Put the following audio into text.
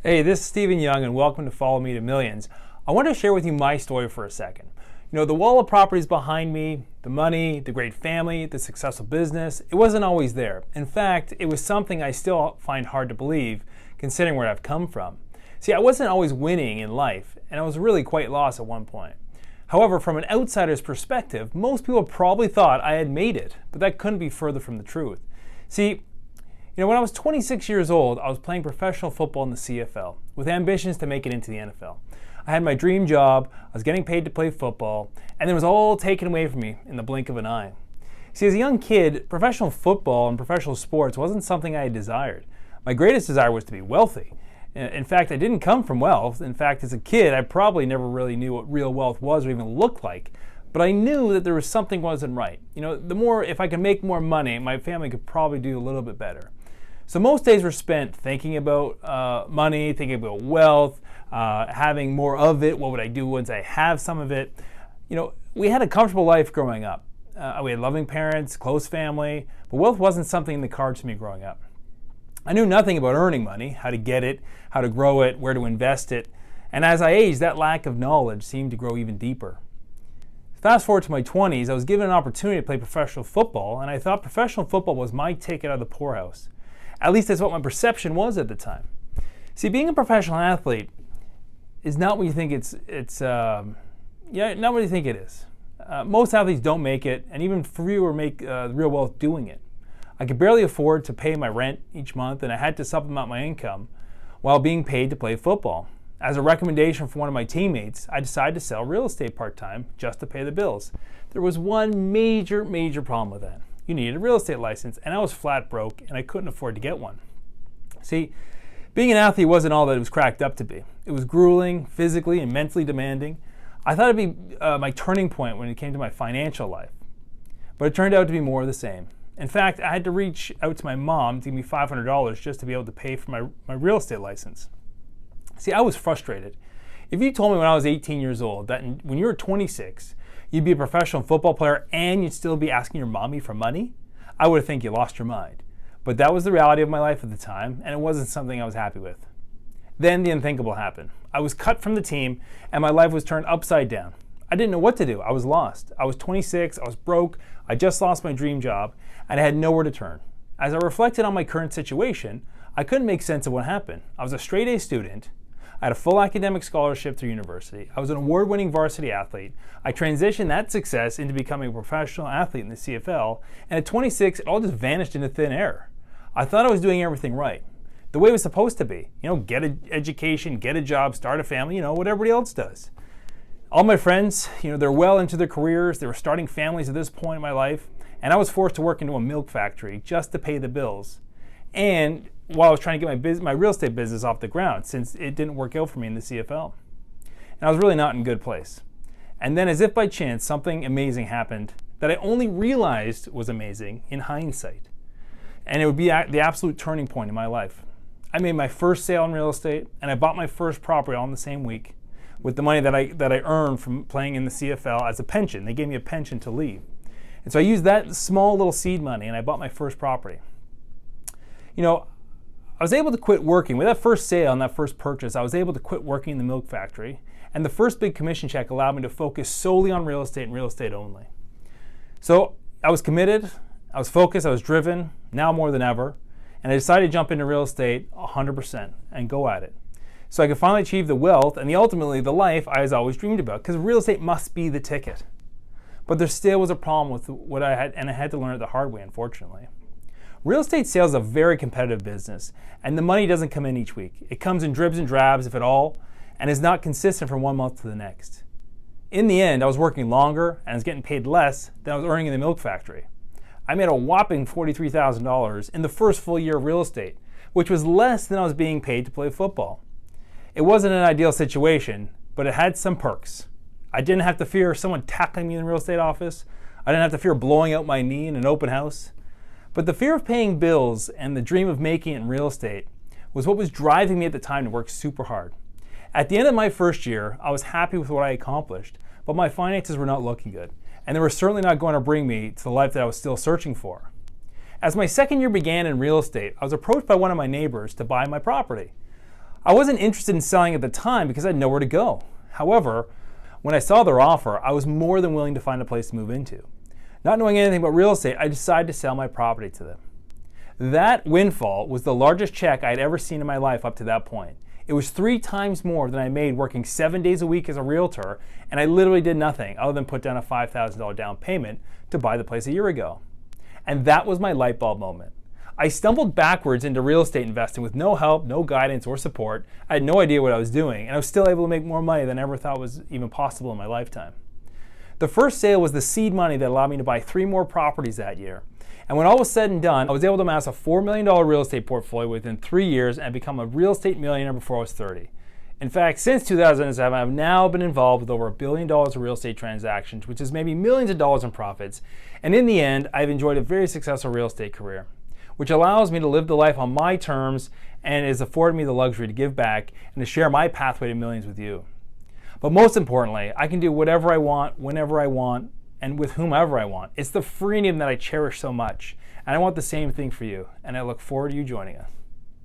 Hey, this is Stephen Young and welcome to Follow Me to Millions. I want to share with you my story for a second. You know, the wall of properties behind me, the money, the great family, the successful business, it wasn't always there. In fact, it was something I still find hard to believe considering where I've come from. See, I wasn't always winning in life and I was really quite lost at one point. However, from an outsider's perspective, most people probably thought I had made it, but that couldn't be further from the truth. See, when I was 26 years old, I was playing professional football in the CFL with ambitions to make it into the NFL. I had my dream job, I was getting paid to play football, and it was all taken away from me in the blink of an eye. See, as a young kid, professional football and professional sports wasn't something I had desired. My greatest desire was to be wealthy. In fact, I didn't come from wealth. In fact, as a kid, I probably never really knew what real wealth was or even looked like. But I knew that there was something wasn't right. If I could make more money, my family could probably do a little bit better. So most days were spent thinking about money, thinking about wealth, having more of it. What would I do once I have some of it? We had a comfortable life growing up. We had loving parents, close family, but wealth wasn't something in the cards for me growing up. I knew nothing about earning money, how to get it, how to grow it, where to invest it. And as I aged, that lack of knowledge seemed to grow even deeper. Fast forward to my 20s, I was given an opportunity to play professional football, and I thought professional football was my ticket out of the poorhouse. At least that's what my perception was at the time. See, being a professional athlete is not what you think not what you think it is. Most athletes don't make it, and even fewer make real wealth doing it. I could barely afford to pay my rent each month, and I had to supplement my income while being paid to play football. As a recommendation from one of my teammates, I decided to sell real estate part-time just to pay the bills. There was one major problem with that. You needed a real estate license, and I was flat broke, and I couldn't afford to get one. See, being an athlete wasn't all that it was cracked up to be. It was grueling, physically and mentally demanding. I thought it'd be my turning point when it came to my financial life, but it turned out to be more of the same. In fact, I had to reach out to my mom to give me $500 just to be able to pay for my real estate license. See, I was frustrated. If you told me when I was 18 years old that when you were 26, you'd be a professional football player and you'd still be asking your mommy for money, I would think you lost your mind. But that was the reality of my life at the time, and it wasn't something I was happy with. Then the unthinkable happened. I was cut from the team, and my life was turned upside down. I didn't know what to do. I was lost. I was 26, I was broke, I just lost my dream job, and I had nowhere to turn. As I reflected on my current situation, I couldn't make sense of what happened. I was a straight-A student. I had a full academic scholarship through university. I was an award-winning varsity athlete. I transitioned that success into becoming a professional athlete in the CFL, and at 26, it all just vanished into thin air. I thought I was doing everything right, the way it was supposed to be. Get an education, get a job, start a family, what everybody else does. All my friends, they're well into their careers. They were starting families at this point in my life, and I was forced to work into a milk factory just to pay the bills. And while I was trying to get my real estate business off the ground, since it didn't work out for me in the CFL. And I was really not in a good place. And then as if by chance, something amazing happened that I only realized was amazing in hindsight. And it would be the absolute turning point in my life. I made my first sale in real estate, and I bought my first property all in the same week with the money that I earned from playing in the CFL as a pension. They gave me a pension to leave. And so I used that small little seed money, and I bought my first property. I was able to quit working. With that first sale and that first purchase, I was able to quit working in the milk factory, and the first big commission check allowed me to focus solely on real estate and real estate only. So I was committed, I was focused, I was driven, now more than ever, and I decided to jump into real estate 100% and go at it. So I could finally achieve the wealth and ultimately the life I has always dreamed about, because real estate must be the ticket. But there still was a problem with what I had, and I had to learn it the hard way, unfortunately. Real estate sales is a very competitive business, and the money doesn't come in each week. It comes in dribs and drabs, if at all, and is not consistent from one month to the next. In the end, I was working longer and I was getting paid less than I was earning in the milk factory. I made a whopping $43,000 in the first full year of real estate, which was less than I was being paid to play football. It wasn't an ideal situation, but it had some perks. I didn't have to fear someone tackling me in the real estate office. I didn't have to fear blowing out my knee in an open house. But the fear of paying bills and the dream of making it in real estate was what was driving me at the time to work super hard. At the end of my first year, I was happy with what I accomplished, but my finances were not looking good, and they were certainly not going to bring me to the life that I was still searching for. As my second year began in real estate, I was approached by one of my neighbors to buy my property. I wasn't interested in selling at the time because I had nowhere to go. However, when I saw their offer, I was more than willing to find a place to move into. Not knowing anything about real estate, I decided to sell my property to them. That windfall was the largest check I had ever seen in my life up to that point. It was 3 times more than I made working 7 days a week as a realtor, and I literally did nothing other than put down a $5,000 down payment to buy the place a year ago. And that was my light bulb moment. I stumbled backwards into real estate investing with no help, no guidance, or support. I had no idea what I was doing, and I was still able to make more money than I ever thought was even possible in my lifetime. The first sale was the seed money that allowed me to buy 3 more properties that year. And when all was said and done, I was able to amass a $4 million real estate portfolio within 3 years and become a real estate millionaire before I was 30. In fact, since 2007, I've now been involved with over $1 billion of real estate transactions, which is maybe millions of dollars in profits. And in the end, I've enjoyed a very successful real estate career, which allows me to live the life on my terms and has afforded me the luxury to give back and to share my pathway to millions with you. But most importantly, I can do whatever I want, whenever I want, and with whomever I want. It's the freedom that I cherish so much. And I want the same thing for you. And I look forward to you joining us.